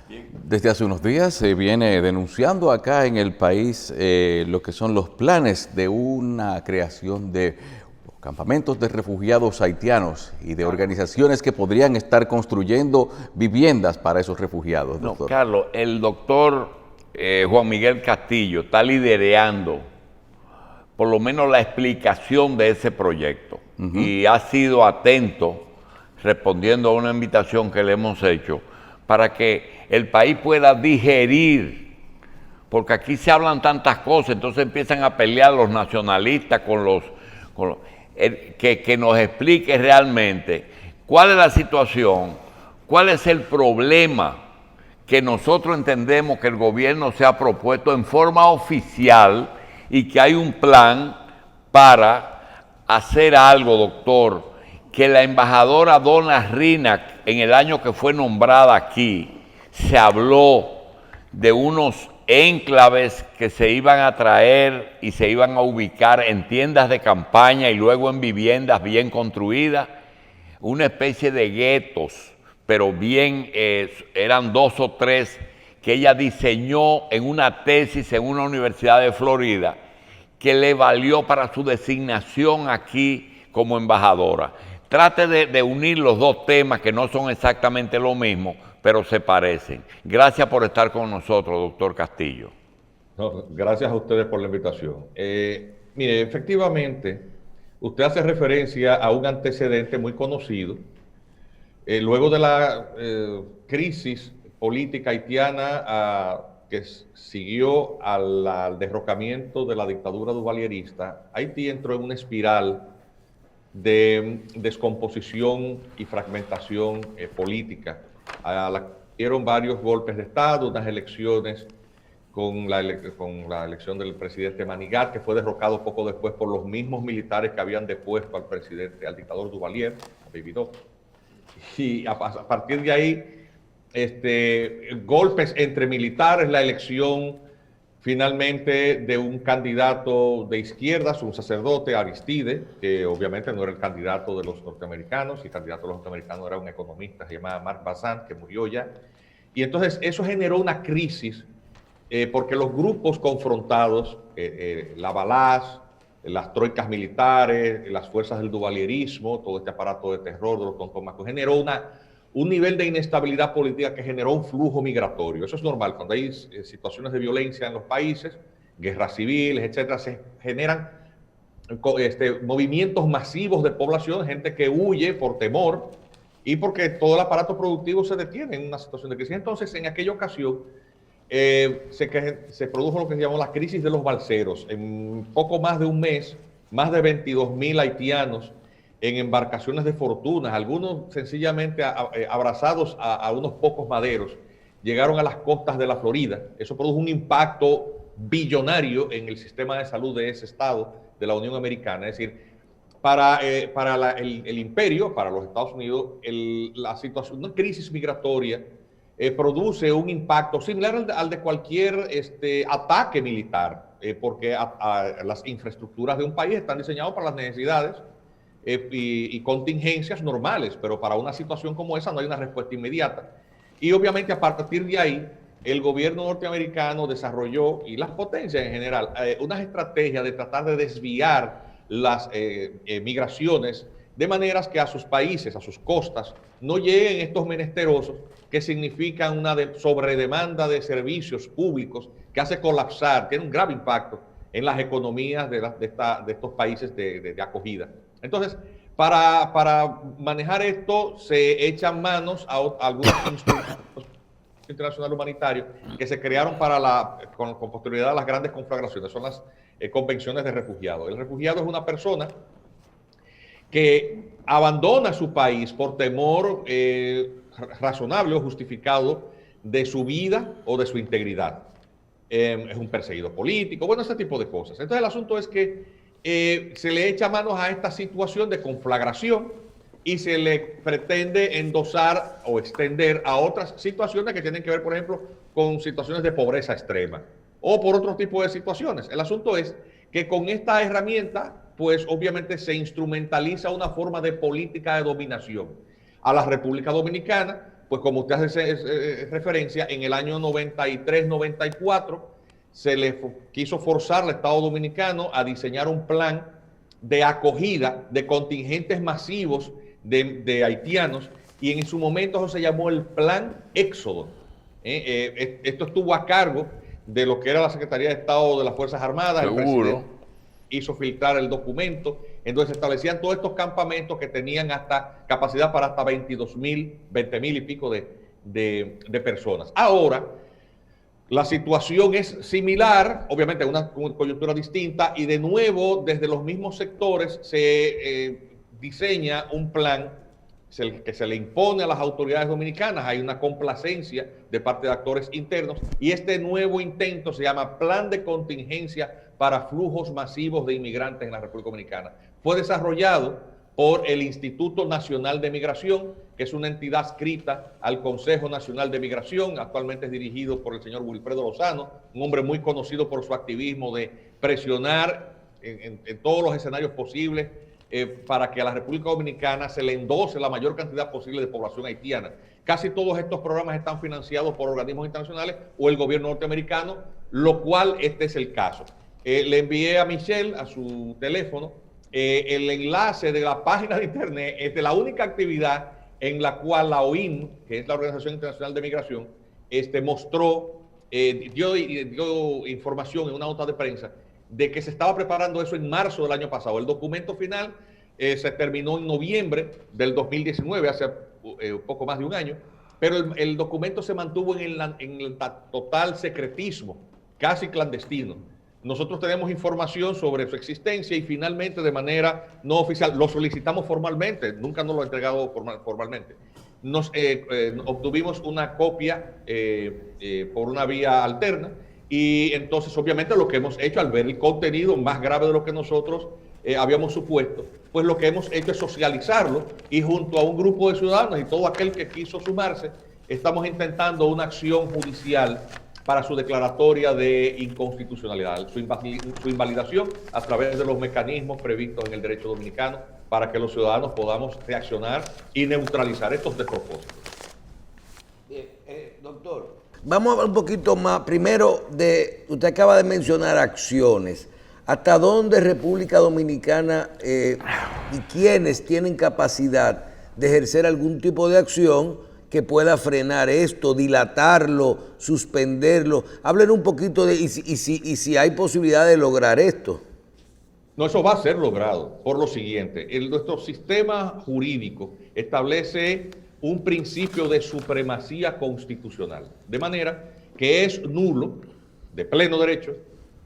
Desde hace unos días se viene denunciando acá en el país lo que son los planes de una creación de campamentos de refugiados haitianos y de organizaciones que podrían estar construyendo viviendas para esos refugiados, No, doctor. Carlos, el doctor Juan Miguel Castillo está liderando por lo menos la explicación de ese proyecto y ha sido atento respondiendo a una invitación que le hemos hecho para que el país pueda digerir, porque aquí se hablan tantas cosas, entonces empiezan a pelear los nacionalistas que nos explique realmente cuál es la situación, cuál es el problema que nosotros entendemos que el gobierno se ha propuesto en forma oficial y que hay un plan para hacer algo, doctor, que la embajadora Donna Rinac, en el año que fue nombrada aquí, se habló de unos enclaves que se iban a traer y se iban a ubicar en tiendas de campaña y luego en viviendas bien construidas, una especie de guetos, pero bien, eran 2 o 3 que ella diseñó en una tesis en una universidad de Florida, que le valió para su designación aquí como embajadora. Trate de unir los dos temas que no son exactamente lo mismo, pero se parecen. Gracias por estar con nosotros, doctor Castillo. No, gracias a ustedes por la invitación. Mire, efectivamente, usted hace referencia a un antecedente muy conocido. Luego de la crisis política haitiana que siguió al derrocamiento de la dictadura duvalierista, Haití entró en una espiral de descomposición y fragmentación política. Dieron varios golpes de Estado, unas elecciones con la elección del presidente Manigat, que fue derrocado poco después por los mismos militares que habían depuesto al presidente, al dictador Duvalier, Baby Doc. Y a partir de ahí, golpes entre militares, la elección finalmente de un candidato de izquierdas, un sacerdote, Aristide, que obviamente no era el candidato de los norteamericanos, y el candidato de los norteamericanos era un economista, se llamaba Marc Bazin, que murió ya. Y entonces eso generó una crisis, porque los grupos confrontados, la Balaz, las troicas militares, las fuerzas del duvalierismo, todo este aparato de terror de los tontomacos, generó un nivel de inestabilidad política que generó un flujo migratorio. Eso es normal, cuando hay situaciones de violencia en los países, guerras civiles, etcétera, se generan movimientos masivos de población, gente que huye por temor y porque todo el aparato productivo se detiene en una situación de crisis. Entonces, en aquella ocasión, se produjo lo que se llamó la crisis de los balseros. En poco más de un mes, más de 22.000 haitianos en embarcaciones de fortunas, algunos sencillamente abrazados a unos pocos maderos, llegaron a las costas de la Florida. Eso produjo un impacto billonario en el sistema de salud de ese estado de la Unión Americana. Es decir, para el imperio, para los Estados Unidos, la situación, una crisis migratoria produce un impacto similar al de cualquier ataque militar, porque las infraestructuras de un país están diseñadas para las necesidades y contingencias normales, pero para una situación como esa no hay una respuesta inmediata. Y obviamente a partir de ahí, el gobierno norteamericano desarrolló, y las potencias en general, unas estrategias de tratar de desviar las migraciones de maneras que a sus países, a sus costas, no lleguen estos menesterosos que significan una sobredemanda de servicios públicos que hace colapsar, tiene un grave impacto en las economías de estos países de acogida. Entonces, para manejar esto, se echan manos a algunos instrumentos internacional humanitario que se crearon con posterioridad a las grandes conflagraciones, son las convenciones de refugiados. El refugiado es una persona que abandona su país por temor razonable o justificado de su vida o de su integridad. Es un perseguido político, bueno, ese tipo de cosas. Entonces el asunto es que se le echa manos a esta situación de conflagración y se le pretende endosar o extender a otras situaciones que tienen que ver, por ejemplo, con situaciones de pobreza extrema o por otro tipo de situaciones. El asunto es que con esta herramienta, pues obviamente se instrumentaliza una forma de política de dominación. A la República Dominicana pues como usted hace referencia, en el año 93-94 se le quiso forzar al Estado Dominicano a diseñar un plan de acogida de contingentes masivos de haitianos, y en su momento eso se llamó el Plan Éxodo. Esto estuvo a cargo de lo que era la Secretaría de Estado de las Fuerzas Armadas. Seguro. El presidente hizo filtrar el documento. Entonces se establecían todos estos campamentos que tenían hasta capacidad para hasta 20,000 y pico de personas. Ahora, la situación es similar, obviamente una coyuntura distinta, y de nuevo desde los mismos sectores se diseña un plan que se le impone a las autoridades dominicanas. Hay una complacencia de parte de actores internos, y este nuevo intento se llama Plan de Contingencia para Flujos Masivos de Inmigrantes en la República Dominicana. Fue desarrollado por el Instituto Nacional de Migración, que es una entidad adscrita al Consejo Nacional de Migración. Actualmente es dirigido por el señor Wilfredo Lozano, un hombre muy conocido por su activismo de presionar en todos los escenarios posibles para que a la República Dominicana se le endose la mayor cantidad posible de población haitiana. Casi todos estos programas están financiados por organismos internacionales o el gobierno norteamericano, lo cual este es el caso. Le envié a Michelle a su teléfono el enlace de la página de internet. Es de la única actividad en la cual la OIM, que es la Organización Internacional de Migración, mostró, dio información en una nota de prensa de que se estaba preparando eso en marzo del año pasado. El documento final se terminó en noviembre del 2019, hace poco más de un año, pero el documento se mantuvo en el total secretismo, casi clandestino. Nosotros tenemos información sobre su existencia y finalmente, de manera no oficial, lo solicitamos formalmente, nunca nos lo ha entregado formalmente. Obtuvimos una copia por una vía alterna, y entonces obviamente lo que hemos hecho al ver el contenido más grave de lo que nosotros habíamos supuesto, pues lo que hemos hecho es socializarlo, y junto a un grupo de ciudadanos y todo aquel que quiso sumarse, estamos intentando una acción judicial para su declaratoria de inconstitucionalidad, su invalidación a través de los mecanismos previstos en el derecho dominicano, para que los ciudadanos podamos reaccionar y neutralizar estos despropósitos. Bien, doctor, vamos a hablar un poquito más, primero, usted acaba de mencionar acciones. ¿Hasta dónde República Dominicana y quiénes tienen capacidad de ejercer algún tipo de acción que pueda frenar esto, dilatarlo, suspenderlo? Hablen un poquito de si hay posibilidad de lograr esto. No, eso va a ser logrado por lo siguiente. Nuestro sistema jurídico establece un principio de supremacía constitucional, de manera que es nulo, de pleno derecho,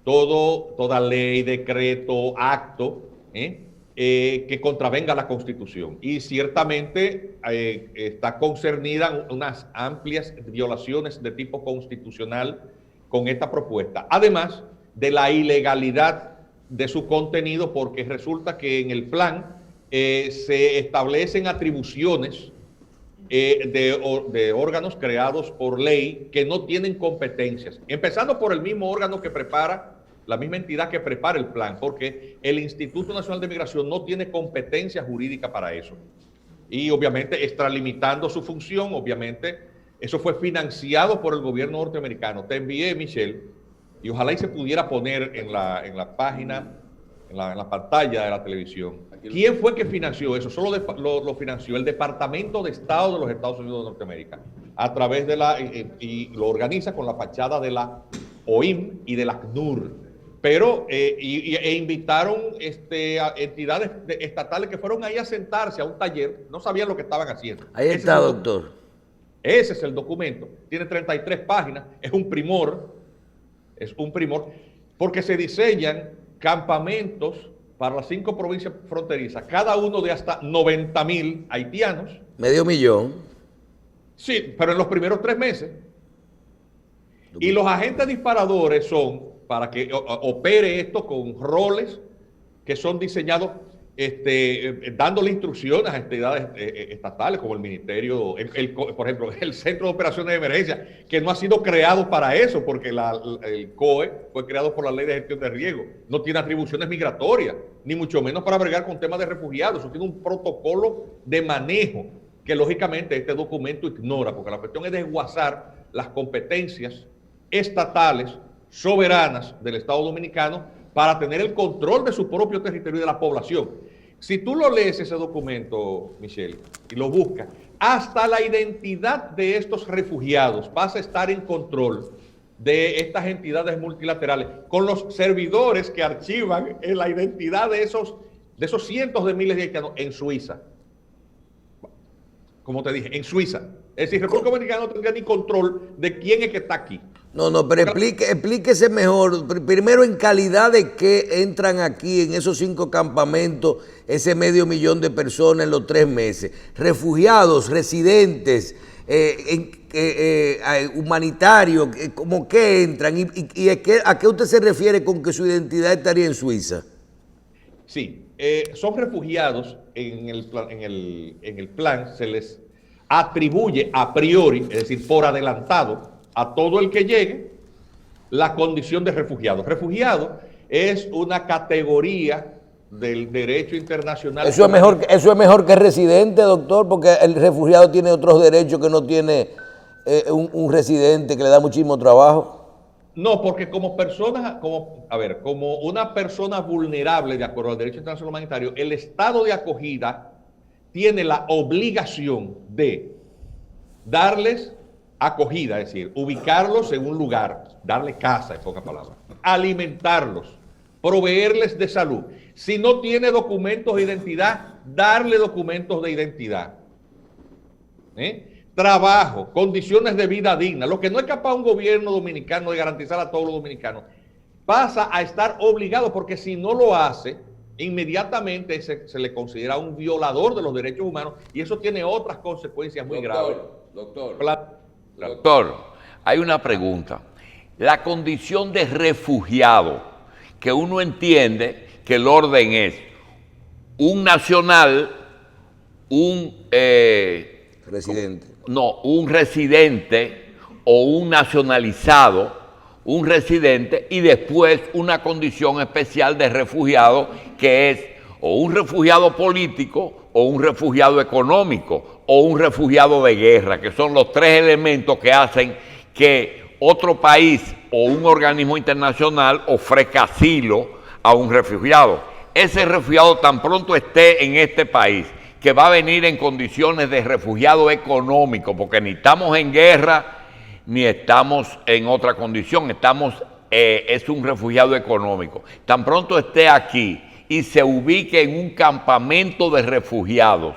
toda ley, decreto, acto, que contravenga la Constitución. Y ciertamente está concernida unas amplias violaciones de tipo constitucional con esta propuesta, además de la ilegalidad de su contenido, porque resulta que en el plan se establecen atribuciones de órganos creados por ley que no tienen competencias, empezando por el mismo órgano que prepara, la misma entidad que prepara el plan, porque el Instituto Nacional de Migración no tiene competencia jurídica para eso. Y obviamente extralimitando su función, obviamente eso fue financiado por el gobierno norteamericano. Te envié, Michelle, y ojalá y se pudiera poner en la página, en la pantalla de la televisión. ¿Quién fue que financió eso? Solo lo financió el Departamento de Estado de los Estados Unidos de Norteamérica, a través de y lo organiza con la fachada de la OIM y de la ACNUR. Pero, invitaron a entidades estatales que fueron ahí a sentarse a un taller, no sabían lo que estaban haciendo. Ahí está, doctor. Ese es el documento, tiene 33 páginas, es un primor, porque se diseñan campamentos para las 5 provincias fronterizas, cada uno de hasta 90,000 haitianos. Medio millón. Sí, pero en los primeros 3 meses. Y los agentes disparadores son, para que opere esto con roles que son diseñados, dándole instrucciones a entidades estatales como el Ministerio, por ejemplo, el Centro de Operaciones de Emergencia, que no ha sido creado para eso, porque el COE fue creado por la Ley de Gestión de Riesgo. No tiene atribuciones migratorias, ni mucho menos para bregar con temas de refugiados. Eso tiene un protocolo de manejo que lógicamente este documento ignora, porque la cuestión es desguazar las competencias estatales, soberanas del Estado Dominicano para tener el control de su propio territorio y de la población. Si tú lo lees ese documento, Michelle, y lo buscas, hasta la identidad de estos refugiados pasa a estar en control de estas entidades multilaterales, con los servidores que archivan la identidad de esos cientos de miles de haitianos en Suiza. Como te dije, en Suiza. Es decir, República Dominicana no tendría ni control de quién es que está aquí. No, pero explíquese mejor. Primero, en calidad de qué entran aquí en esos 5 campamentos, ese 500.000 de personas en los 3 meses. Refugiados, residentes, humanitarios, ¿cómo qué entran? ¿Y a qué usted se refiere con que su identidad estaría en Suiza? Sí, son refugiados en el plan, se les atribuye a priori, es decir, por adelantado, a todo el que llegue, la condición de refugiado. Refugiado es una categoría del derecho internacional. Eso es mejor que residente, doctor, porque el refugiado tiene otros derechos que no tiene un residente, que le da muchísimo trabajo. No, porque como una persona vulnerable, de acuerdo al derecho internacional humanitario, el estado de acogida tiene la obligación de darles acogida, es decir, ubicarlos en un lugar, darle casa, en pocas palabras, alimentarlos, proveerles de salud. Si no tiene documentos de identidad, darle documentos de identidad. Trabajo, condiciones de vida digna. Lo que no es capaz un gobierno dominicano de garantizar a todos los dominicanos, pasa a estar obligado, porque si no lo hace, inmediatamente se le considera un violador de los derechos humanos, y eso tiene otras consecuencias muy graves. Doctor, hay una pregunta. La condición de refugiado, que uno entiende que el orden es un nacional, un residente o un nacionalizado, un residente, y después una condición especial de refugiado, que es o un refugiado político o un refugiado económico o un refugiado de guerra, que son los 3 elementos que hacen que otro país o un organismo internacional ofrezca asilo a un refugiado. Ese refugiado, tan pronto esté en este país, que va a venir en condiciones de refugiado económico, porque ni estamos en guerra ni estamos en otra condición, es un refugiado económico. Tan pronto esté aquí y se ubique en un campamento de refugiados,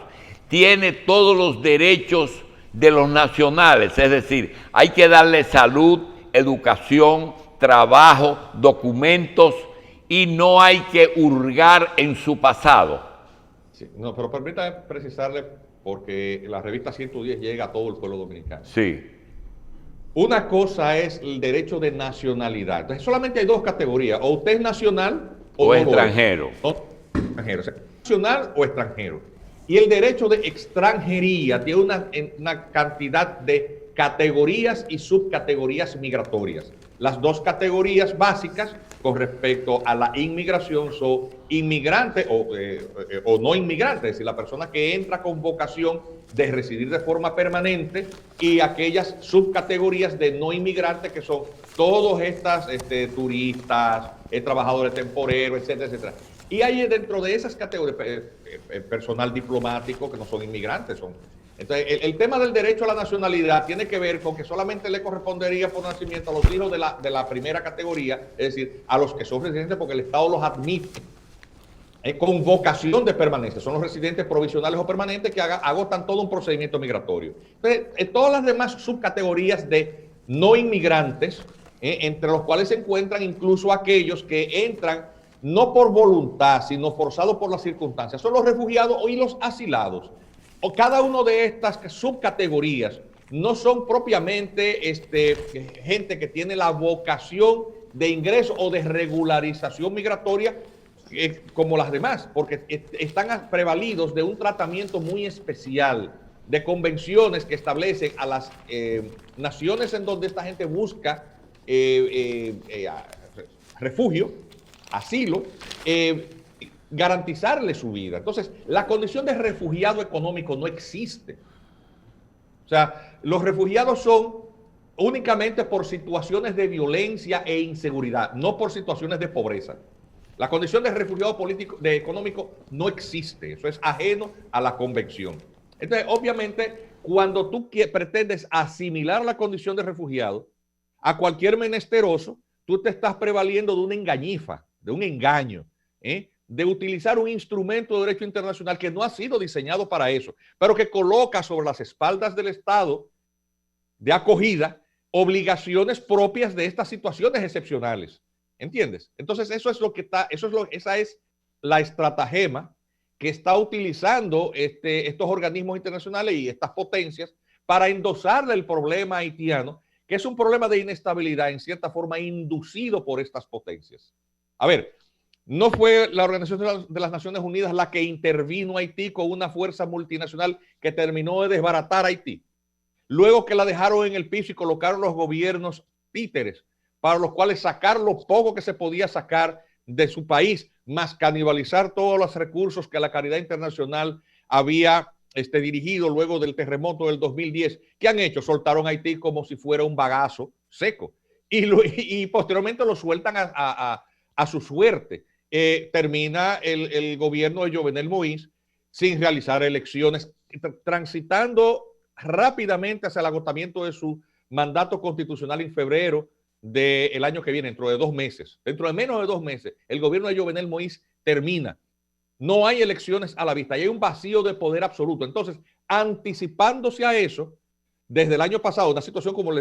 tiene todos los derechos de los nacionales, es decir, hay que darle salud, educación, trabajo, documentos, y no hay que hurgar en su pasado. Sí, no, pero permítame precisarle, porque la revista 110 llega a todo el pueblo dominicano. Sí. Una cosa es el derecho de nacionalidad. Entonces, solamente hay 2 categorías: o usted es nacional o no extranjero. Extranjero, o sea, nacional o extranjero. Y el derecho de extranjería tiene una cantidad de categorías y subcategorías migratorias. Las 2 categorías básicas con respecto a la inmigración son inmigrante o no inmigrante, es decir, la persona que entra con vocación de residir de forma permanente, y aquellas subcategorías de no inmigrantes, que son todos estas turistas, trabajadores temporeros, etcétera, etcétera. Y hay dentro de esas categorías personal diplomático que no son inmigrantes, Entonces, el tema del derecho a la nacionalidad tiene que ver con que solamente le correspondería por nacimiento a los hijos de la primera categoría, es decir, a los que son residentes porque el Estado los admite con vocación de permanencia. Son los residentes provisionales o permanentes que agotan todo un procedimiento migratorio. Entonces, todas las demás subcategorías de no inmigrantes, entre los cuales se encuentran incluso aquellos que entran no por voluntad, sino forzados por las circunstancias, son los refugiados y los asilados. O cada una de estas subcategorías no son propiamente gente que tiene la vocación de ingreso o de regularización migratoria como las demás, porque están prevalidos de un tratamiento muy especial, de convenciones que establecen a las naciones en donde esta gente busca refugio, asilo, garantizarle su vida. Entonces, la condición de refugiado económico no existe. O sea, los refugiados son únicamente por situaciones de violencia e inseguridad, no por situaciones de pobreza. La condición de refugiado político, de económico, no existe. Eso es ajeno a la convención. Entonces, obviamente, cuando tú pretendes asimilar la condición de refugiado a cualquier menesteroso, tú te estás prevaliendo de una engañifa, de un engaño, de utilizar un instrumento de derecho internacional que no ha sido diseñado para eso, pero que coloca sobre las espaldas del Estado de acogida obligaciones propias de estas situaciones excepcionales. ¿Entiendes? Entonces, eso es lo que está, esa es la estratagema que está utilizando estos organismos internacionales y estas potencias para endosarle el problema haitiano, que es un problema de inestabilidad en cierta forma inducido por estas potencias. A ver, no fue la Organización de las Naciones Unidas la que intervino a Haití con una fuerza multinacional que terminó de desbaratar a Haití. Luego que la dejaron en el piso y colocaron los gobiernos títeres, para los cuales sacar lo poco que se podía sacar de su país, más canibalizar todos los recursos que la caridad internacional había dirigido luego del terremoto del 2010. ¿Qué han hecho? Soltaron a Haití como si fuera un bagazo seco y posteriormente lo sueltan a su suerte. Termina el gobierno de Jovenel Moïse sin realizar elecciones, transitando rápidamente hacia el agotamiento de su mandato constitucional en febrero del año que viene, dentro de 2 meses. Dentro de menos de 2 meses, el gobierno de Jovenel Moïse termina. No hay elecciones a la vista y hay un vacío de poder absoluto. Entonces, anticipándose a eso, desde el año pasado, una situación como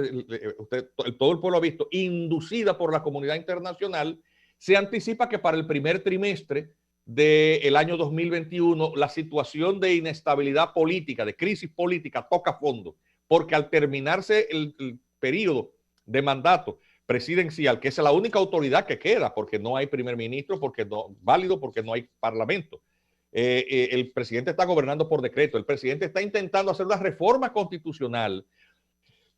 todo el pueblo ha visto, inducida por la comunidad internacional, se anticipa que para el primer trimestre del año 2021 la situación de inestabilidad política, de crisis política, toca fondo, porque al terminarse el periodo de mandato presidencial, que es la única autoridad que queda, porque no hay primer ministro, porque no válido, porque no hay parlamento. El presidente está gobernando por decreto, el presidente está intentando hacer una reforma constitucional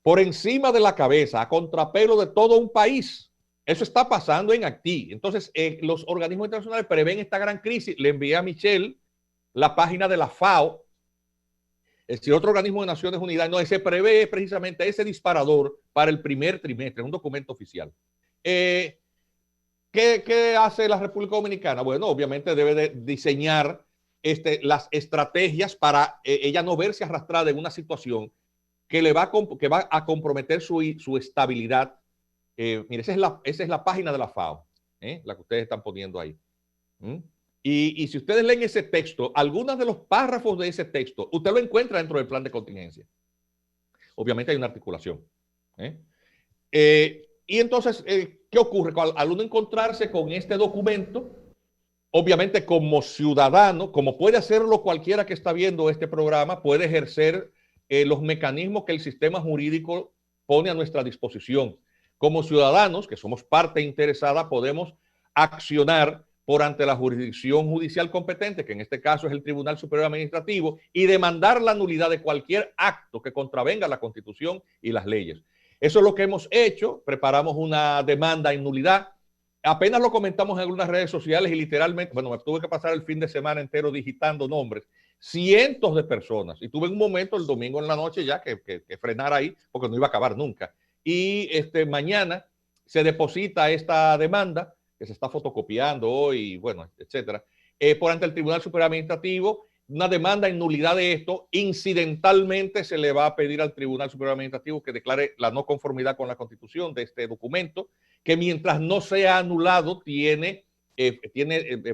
por encima de la cabeza, a contrapelo de todo un país. Eso está pasando en Haití. Entonces, los organismos internacionales prevén esta gran crisis. Le envié a Michelle la página de la FAO, es decir, otro organismo de Naciones Unidas, donde se prevé precisamente ese disparador para el primer trimestre, un documento oficial. ¿Qué hace la República Dominicana? Bueno, obviamente debe de diseñar las estrategias para ella no verse arrastrada en una situación que va a comprometer su estabilidad. Mire, esa es la página de la FAO, la que ustedes están poniendo ahí. Y si ustedes leen ese texto, algunos de los párrafos de ese texto, usted lo encuentra dentro del plan de contingencia. Obviamente hay una articulación. Y entonces, ¿qué ocurre? Al uno encontrarse con este documento, obviamente como ciudadano, como puede hacerlo cualquiera que está viendo este programa, puede ejercer los mecanismos que el sistema jurídico pone a nuestra disposición. Como ciudadanos, que somos parte interesada, podemos accionar por ante la jurisdicción judicial competente, que en este caso es el Tribunal Superior Administrativo, y demandar la nulidad de cualquier acto que contravenga la Constitución y las leyes. Eso es lo que hemos hecho, preparamos una demanda en nulidad, apenas lo comentamos en algunas redes sociales y literalmente, bueno, me tuve que pasar el fin de semana entero digitando nombres, cientos de personas, y tuve un momento el domingo en la noche ya que frenar ahí, porque no iba a acabar nunca. Y mañana se deposita esta demanda, que se está fotocopiando hoy, bueno, etcétera, por ante el Tribunal Superior Administrativo, una demanda en nulidad de esto. Incidentalmente se le va a pedir al Tribunal Superior Administrativo que declare la no conformidad con la Constitución de este documento, que mientras no sea anulado tiene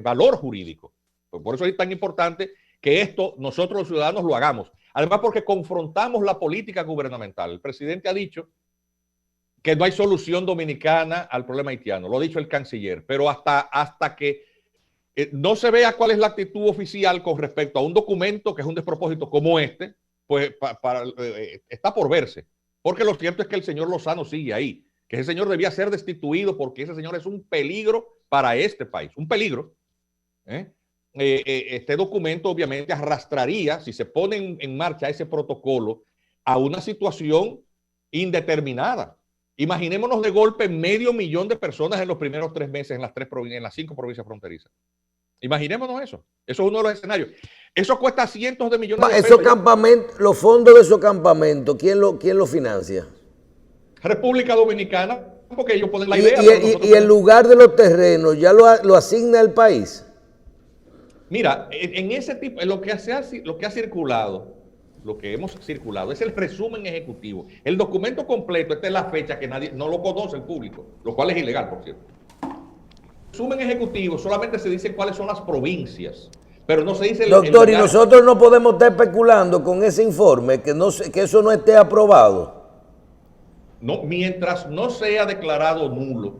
valor jurídico. Por eso es tan importante que esto nosotros los ciudadanos lo hagamos. Además, porque confrontamos la política gubernamental. El presidente ha dicho que no hay solución dominicana al problema haitiano, lo ha dicho el canciller, pero hasta que no se vea cuál es la actitud oficial con respecto a un documento que es un despropósito como este, pues está por verse. Porque lo cierto es que el señor Lozano sigue ahí, que ese señor debía ser destituido porque ese señor es un peligro para este país, un peligro. Este documento obviamente arrastraría, si se pone en marcha ese protocolo, a una situación indeterminada. Imaginémonos de golpe 500,000 de personas en los primeros 3 meses en las 5 provincias fronterizas. Imaginémonos eso. Eso es uno de los escenarios. Eso cuesta cientos de millones de Esos pesos. campamentos, los fondos de esos campamentos, ¿quién lo financia? República Dominicana, porque ellos ponen la Y, idea. y- pero y- nosotros y el lugar de los terrenos ya lo asigna el país. Mira, en ese tipo, en lo que ha circulado, lo que hemos circulado, es el resumen ejecutivo. El documento completo, esta es la fecha que nadie no lo conoce el público, lo cual es ilegal, por cierto. El resumen ejecutivo solamente se dice cuáles son las provincias, pero no se dice Doctor, y lugar. nosotros no podemos estar especulando con ese informe, que eso no esté aprobado. No, mientras no sea declarado nulo,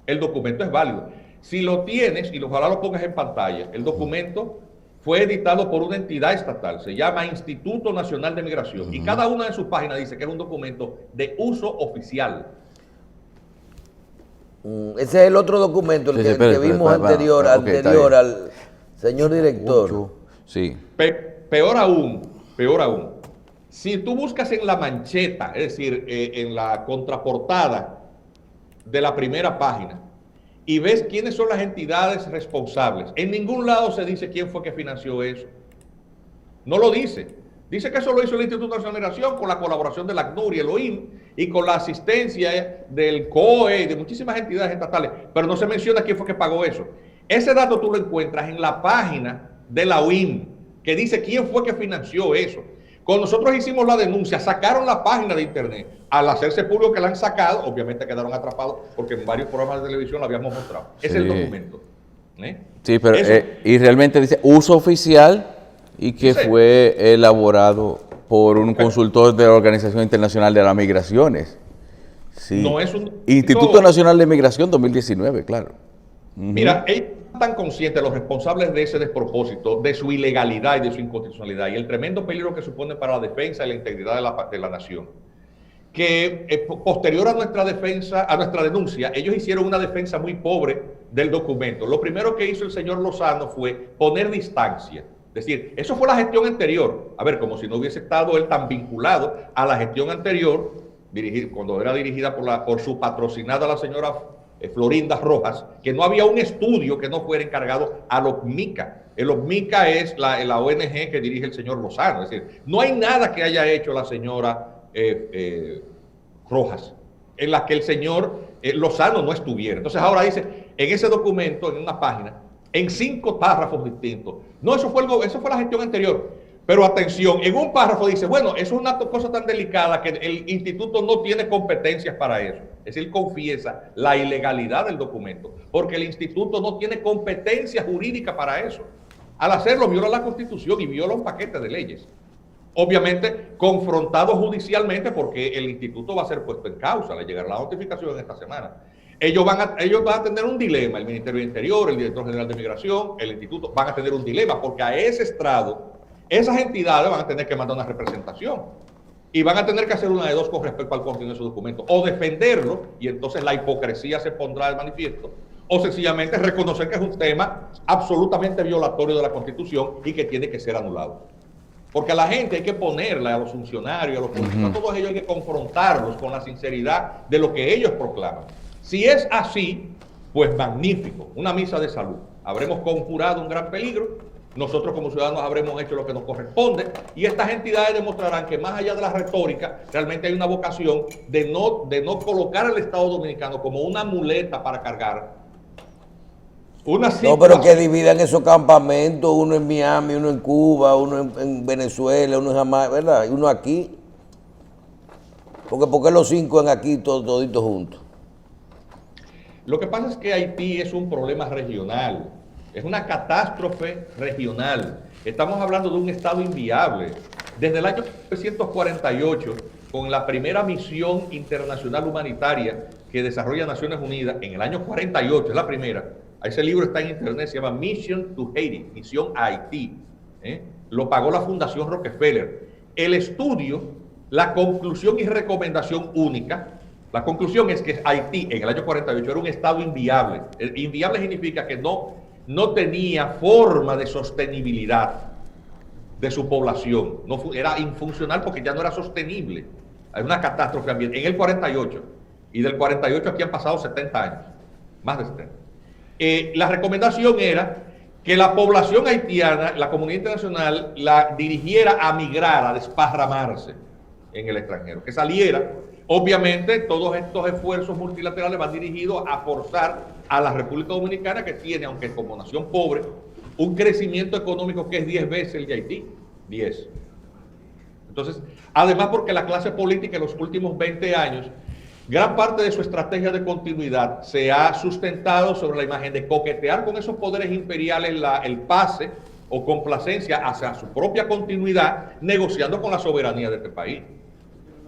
el documento es válido. Si lo tienes, y ojalá lo pongas en pantalla, el documento fue editado por una entidad estatal, se llama Instituto Nacional de Migración, y cada una de sus páginas dice que es un documento de uso oficial. Ese es el otro documento, el Sí, que, sí, espera, que espera, vimos espera, anterior, ok, está anterior bien. al señor director. Sí. Peor aún, si tú buscas en la mancheta, es decir, en la contraportada de la primera página, y ves quiénes son las entidades responsables, en ningún lado se dice quién fue que financió eso. No lo dice. Dice que eso lo hizo el Instituto Nacional de Migración con la colaboración del ACNUR y el OIM y con la asistencia del COE y de muchísimas entidades estatales, pero no se menciona quién fue que pagó eso. Ese dato tú lo encuentras en la página de la OIM, que dice quién fue que financió eso. Cuando nosotros hicimos la denuncia, sacaron la página de internet. Al hacerse público que la han sacado, obviamente quedaron atrapados porque en varios programas de televisión la habíamos mostrado. Es Sí. el documento. Sí, pero Eso. y realmente dice uso oficial y que Sí. fue elaborado por un consultor de la Organización Internacional de las Migraciones. Sí. No es un- Instituto no. Nacional de Migración 2019, claro. Mira, ellos están conscientes, los responsables de ese despropósito, de su ilegalidad y de su inconstitucionalidad y el tremendo peligro que supone para la defensa y la integridad de la nación. Que posterior a nuestra defensa, a nuestra denuncia, ellos hicieron una defensa muy pobre del documento. Lo primero que hizo el señor Lozano fue poner distancia. Es decir, eso fue la gestión anterior. A ver, como si no hubiese estado él tan vinculado a la gestión anterior, cuando era dirigida por su patrocinada, la señora Florinda Rojas, que no había un estudio que no fuera encargado al OCMICA. El OCMICA es la ONG que dirige el señor Lozano. Es decir, no hay nada que haya hecho la señora Rojas en la que el señor Lozano no estuviera. Entonces ahora dice, en ese documento, en una página, en 5 párrafos distintos. No, eso fue la gestión anterior. Pero atención, en un párrafo dice, bueno, eso es una cosa tan delicada que el instituto no tiene competencias para eso. Es decir, confiesa la ilegalidad del documento, porque el instituto no tiene competencia jurídica para eso. Al hacerlo viola la Constitución y viola un paquete de leyes. Obviamente confrontado judicialmente porque el instituto va a ser puesto en causa, le llegará la notificación esta semana. Ellos van a tener un dilema, el Ministerio de Interior, el Director General de Migración, el instituto van a tener un dilema porque a ese estrado esas entidades van a tener que mandar una representación y van a tener que hacer una de dos con respecto al contenido de su documento, o defenderlo y entonces la hipocresía se pondrá de manifiesto, o sencillamente reconocer que es un tema absolutamente violatorio de la Constitución y que tiene que ser anulado. Porque a la gente hay que ponerla, a los funcionarios, a los políticos, a todos ellos hay que confrontarlos con la sinceridad de lo que ellos proclaman. Si es así, pues magnífico, una misa de salud. Habremos conjurado un gran peligro, nosotros como ciudadanos habremos hecho lo que nos corresponde y estas entidades demostrarán que más allá de la retórica, realmente hay una vocación de no colocar al Estado Dominicano como una muleta para cargar. No, pero que dividan esos campamentos, uno en Miami, uno en Cuba, uno en Venezuela, uno en Jamaica, ¿verdad? Y uno aquí. ¿Por qué los 5 en aquí toditos juntos? Lo que pasa es que Haití es un problema regional, es una catástrofe regional. Estamos hablando de un estado inviable. Desde el año 1948, con la primera misión internacional humanitaria que desarrolla Naciones Unidas, en el año 48, es la primera. Ese libro está en internet, se llama Mission to Haiti, Misión a Haití. Lo pagó la Fundación Rockefeller. El estudio, la conclusión y recomendación única, la conclusión es que Haití en el año 48 era un estado inviable. Inviable significa que no tenía forma de sostenibilidad de su población. Era infuncional porque ya no era sostenible. Hay una catástrofe ambiental en el 48. Y del 48 aquí han pasado 70 años, más de 70. La recomendación era que la población haitiana, la comunidad internacional, la dirigiera a migrar, a desparramarse en el extranjero, que saliera. Obviamente, todos estos esfuerzos multilaterales van dirigidos a forzar a la República Dominicana, que tiene, aunque como nación pobre, un crecimiento económico que es 10 veces el de Haití. 10. Entonces, además porque la clase política en los últimos 20 años, gran parte de su estrategia de continuidad se ha sustentado sobre la imagen de coquetear con esos poderes imperiales el pase o complacencia hacia su propia continuidad, negociando con la soberanía de este país.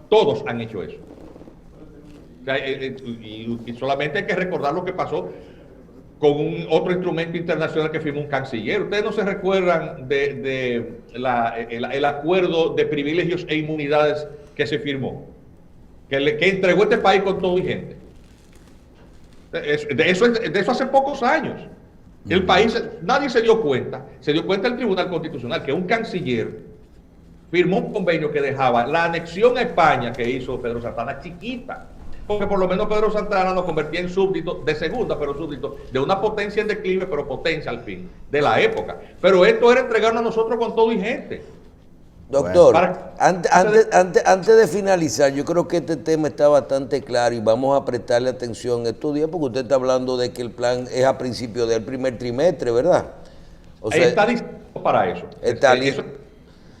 Todos han hecho eso. O sea, y solamente hay que recordar lo que pasó con otro instrumento internacional que firmó un canciller. Ustedes no se recuerdan el acuerdo de privilegios e inmunidades que se firmó, que entregó este país con todo vigente. De eso hace pocos años. El país, nadie se dio cuenta el Tribunal Constitucional, que un canciller firmó un convenio que dejaba la anexión a España que hizo Pedro Santana chiquita, porque por lo menos Pedro Santana nos convertía en súbdito de segunda, pero súbdito de una potencia en declive, pero potencia al fin, de la época. Pero esto era entregarnos a nosotros con todo y gente. Doctor, Bueno, antes de finalizar, yo creo que este tema está bastante claro y vamos a prestarle atención estos días, porque usted está hablando de que el plan es a principio del primer trimestre, ¿verdad? O sea, está dispuesto para eso. Está listo.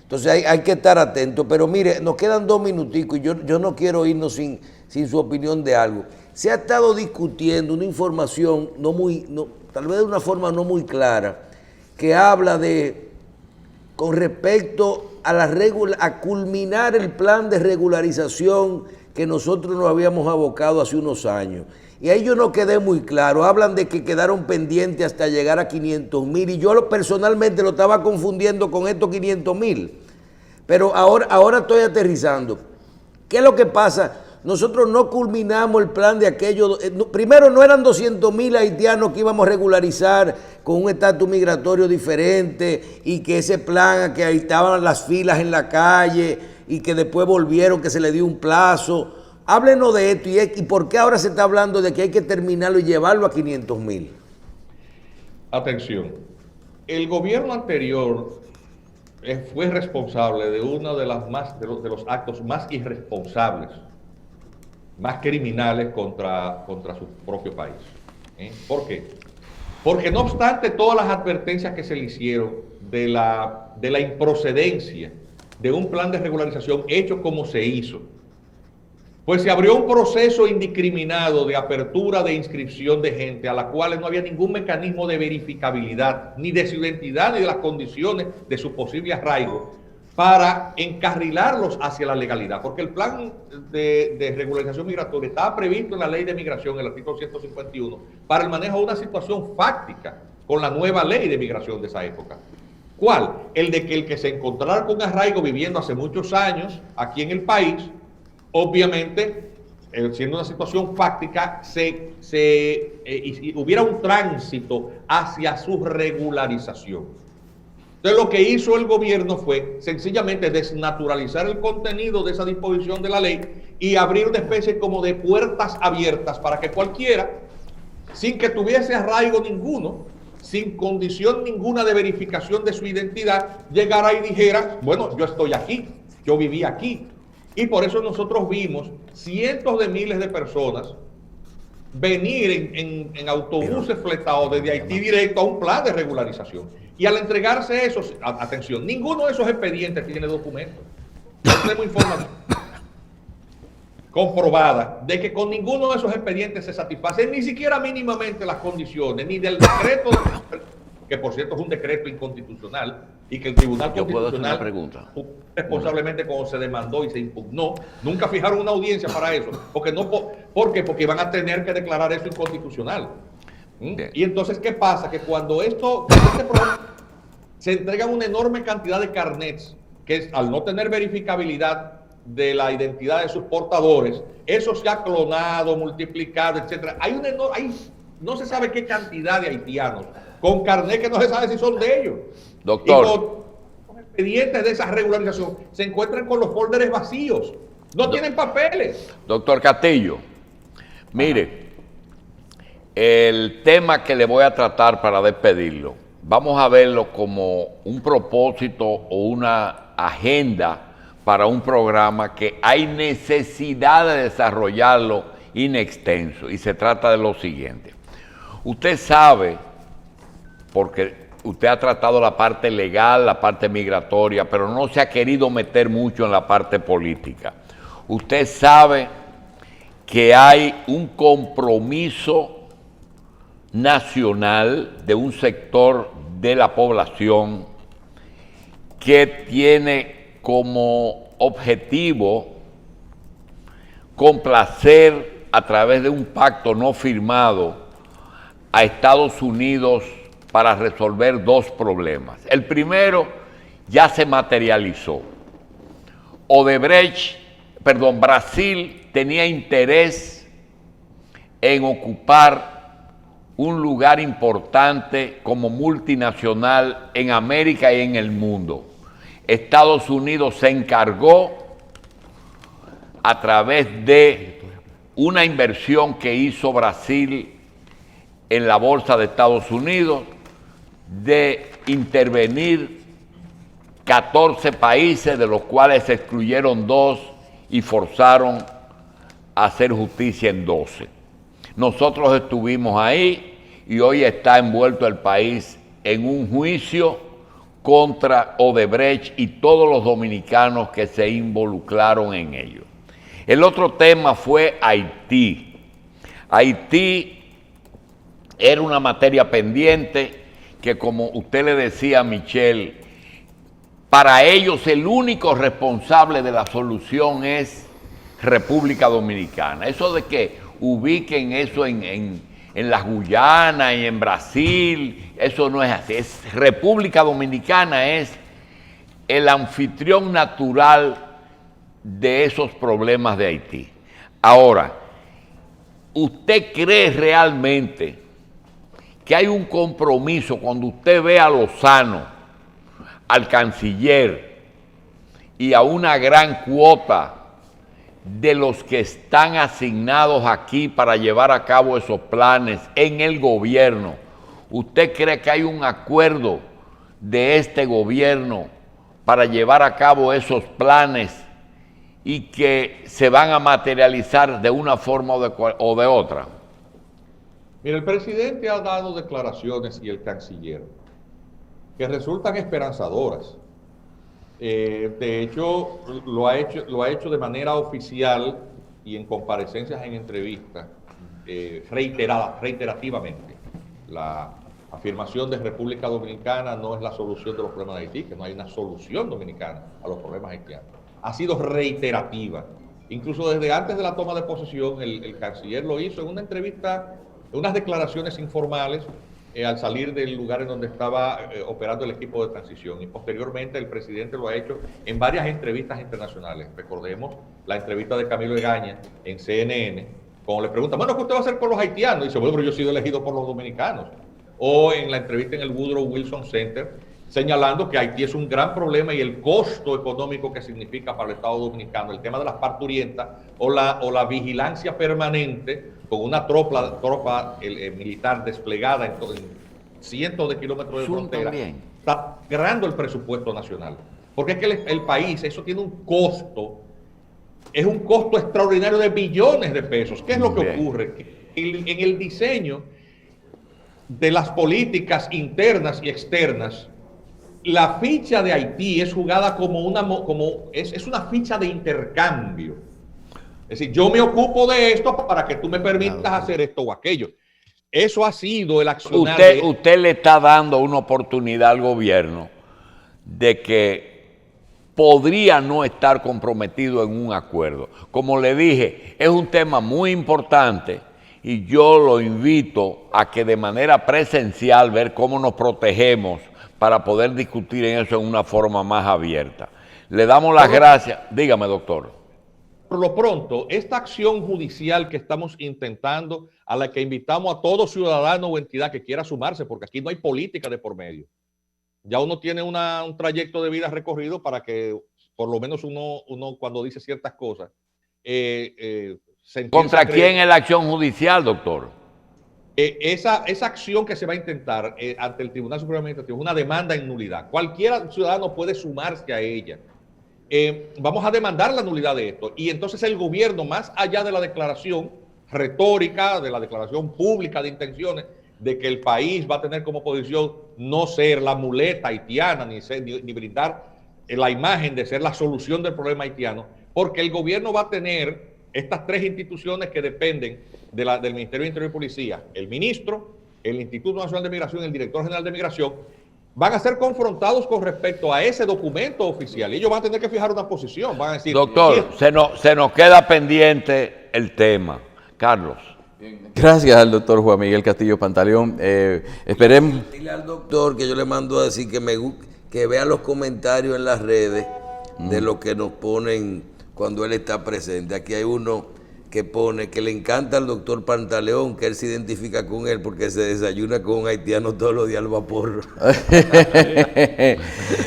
Entonces hay que estar atentos, pero mire, nos quedan 2 minuticos y yo no quiero irnos sin su opinión de algo. Se ha estado discutiendo una información tal vez de una forma no muy clara, que habla con respecto a culminar el plan de regularización que nosotros nos habíamos abocado hace unos años. Y ahí yo no quedé muy claro. Hablan de que quedaron pendientes hasta llegar a 500,000 y yo personalmente lo estaba confundiendo con estos 500,000. Pero ahora estoy aterrizando. ¿Qué es lo que pasa? Nosotros no culminamos el plan de aquello. Primero, no eran 200,000 haitianos que íbamos a regularizar con un estatus migratorio diferente y que ese plan, que ahí estaban las filas en la calle y que después volvieron, que se le dio un plazo. Háblenos de esto y por qué ahora se está hablando de que hay que terminarlo y llevarlo a 500,000. Atención, el gobierno anterior fue responsable de uno de los actos más irresponsables, más criminales contra su propio país. ¿Por qué? Porque no obstante todas las advertencias que se le hicieron de la improcedencia de un plan de regularización hecho como se hizo, pues se abrió un proceso indiscriminado de apertura de inscripción de gente a la cual no había ningún mecanismo de verificabilidad, ni de su identidad, ni de las condiciones de su posible arraigo, para encarrilarlos hacia la legalidad. Porque el plan de regularización migratoria estaba previsto en la ley de migración, el artículo 151, para el manejo de una situación fáctica con la nueva ley de migración de esa época. ¿Cuál? El de que el que se encontrara con arraigo viviendo hace muchos años aquí en el país, obviamente, siendo una situación fáctica, hubiera un tránsito hacia su regularización. Entonces, lo que hizo el gobierno fue sencillamente desnaturalizar el contenido de esa disposición de la ley y abrir una especie como de puertas abiertas para que cualquiera, sin que tuviese arraigo ninguno, sin condición ninguna de verificación de su identidad, llegara y dijera, bueno, yo estoy aquí, yo viví aquí. Y por eso nosotros vimos cientos de miles de personas venir en autobuses fletados desde Haití directo a un plan de regularización. Y al entregarse eso, atención, ninguno de esos expedientes tiene documentos. No tenemos información comprobada de que con ninguno de esos expedientes se satisfacen ni siquiera mínimamente las condiciones, ni del decreto, que por cierto es un decreto inconstitucional, y que el Tribunal Constitucional, responsablemente cuando se demandó y se impugnó, nunca fijaron una audiencia para eso, porque iban a tener que declarar eso inconstitucional. Y entonces, ¿qué pasa? Que cuando se entregan una enorme cantidad de carnets, que al no tener verificabilidad de la identidad de sus portadores, eso se ha clonado, multiplicado, etcétera. No se sabe qué cantidad de haitianos con carnet que no se sabe si son de ellos. Doctor. Y los expedientes de esa regularización se encuentran con los folders vacíos. No tienen papeles. Doctor Castillo, mire, el tema que le voy a tratar para despedirlo vamos a verlo como un propósito o una agenda para un programa que hay necesidad de desarrollarlo in extenso. Y se trata de lo siguiente. Usted sabe, porque usted ha tratado la parte legal, la parte migratoria, pero no se ha querido meter mucho en la parte política. Usted sabe que hay un compromiso nacional de un sector de la población que tiene como objetivo complacer a través de un pacto no firmado a Estados Unidos para resolver dos problemas. El primero ya se materializó. Brasil tenía interés en ocupar un lugar importante como multinacional en América y en el mundo. Estados Unidos se encargó a través de una inversión que hizo Brasil en la bolsa de Estados Unidos de intervenir 14 países, de los cuales se excluyeron 2 y forzaron a hacer justicia en 12. Nosotros estuvimos ahí y hoy está envuelto el país en un juicio contra Odebrecht y todos los dominicanos que se involucraron en ello. El otro tema fue Haití. Haití era una materia pendiente que, como usted le decía a Michelle, para ellos el único responsable de la solución es República Dominicana. Eso de que ubiquen eso en las Guyanas y en Brasil, eso no es así. República Dominicana es el anfitrión natural de esos problemas de Haití. Ahora, ¿usted cree realmente que hay un compromiso cuando usted ve a Lozano, al canciller y a una gran cuota de los que están asignados aquí para llevar a cabo esos planes en el gobierno? ¿Usted cree que hay un acuerdo de este gobierno para llevar a cabo esos planes y que se van a materializar de una forma o de otra? Mira, el presidente ha dado declaraciones y el canciller que resultan esperanzadoras. De hecho, lo ha hecho de manera oficial y en comparecencias en entrevistas reiterativamente. La afirmación de República Dominicana no es la solución de los problemas de Haití, que no hay una solución dominicana a los problemas haitianos. Ha sido reiterativa. Incluso desde antes de la toma de posesión, el canciller lo hizo en una entrevista, en unas declaraciones informales, al salir del lugar en donde estaba operando el equipo de transición. Y posteriormente el presidente lo ha hecho en varias entrevistas internacionales. Recordemos la entrevista de Camilo Egaña en CNN, cuando le preguntan, bueno, ¿qué usted va a hacer con los haitianos? Y dice, bueno, pero yo he sido elegido por los dominicanos. O en la entrevista en el Woodrow Wilson Center, señalando que Haití es un gran problema y el costo económico que significa para el Estado Dominicano, el tema de las parturientas o la vigilancia permanente con una tropa militar desplegada en cientos de kilómetros de frontera, está ganando el presupuesto nacional. Porque es que el país, eso tiene un costo, es un costo extraordinario de billones de pesos. ¿Qué es lo que ocurre? Que en el diseño de las políticas internas y externas, la ficha de Haití es jugada es una ficha de intercambio. Es decir, yo me ocupo de esto para que tú me permitas hacer esto o aquello. Eso ha sido el accionar. Usted le está dando una oportunidad al gobierno de que podría no estar comprometido en un acuerdo. Como le dije, es un tema muy importante y yo lo invito a que de manera presencial ver cómo nos protegemos para poder discutir en eso en una forma más abierta. Le damos las gracias. Dígame, doctor. Por lo pronto, esta acción judicial que estamos intentando, a la que invitamos a todo ciudadano o entidad que quiera sumarse, porque aquí no hay política de por medio. Ya uno tiene un trayecto de vida recorrido para que por lo menos uno cuando dice ciertas cosas... ¿Contra quién es la acción judicial, doctor? esa acción que se va a intentar ante el Tribunal Supremo Administrativo es una demanda en nulidad. Cualquier ciudadano puede sumarse a ella. Vamos a demandar la nulidad de esto. Y entonces el gobierno, más allá de la declaración retórica, de la declaración pública de intenciones, de que el país va a tener como posición no ser la muleta haitiana, ni brindar la imagen de ser la solución del problema haitiano, porque el gobierno va a tener estas tres instituciones que dependen del Ministerio de Interior y Policía, el ministro, el Instituto Nacional de Migración y el Director General de Migración, van a ser confrontados con respecto a ese documento oficial. Y ellos van a tener que fijar una posición, van a decir... Doctor, se nos queda pendiente el tema. Carlos. Gracias al doctor Juan Miguel Castillo Pantaleón. Esperemos... Dile al doctor que yo le mando a decir que vea los comentarios en las redes de lo que nos ponen cuando él está presente. Aquí hay uno que pone que le encanta al doctor Pantaleón, que él se identifica con él porque se desayuna con un haitiano todos los días al vapor.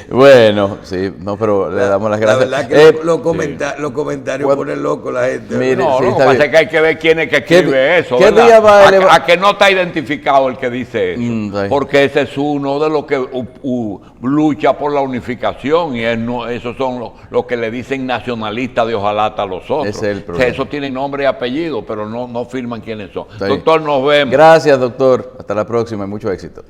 Bueno, sí, no, pero le damos las gracias. La verdad que los comentarios ponen loco la gente. Mire, No, sí, lo que pasa es que hay que ver quién es que escribe eso. ¿Qué día va a a que no está identificado el que dice eso. Porque ese es uno de los que lucha por la unificación y esos son los que le dicen nacionalistas de hojalata a los otros. Ese es el problema. Eso tiene nombre y apellido, pero no firman quiénes son. Doctor, nos vemos. Gracias, doctor. Hasta la próxima y mucho éxito.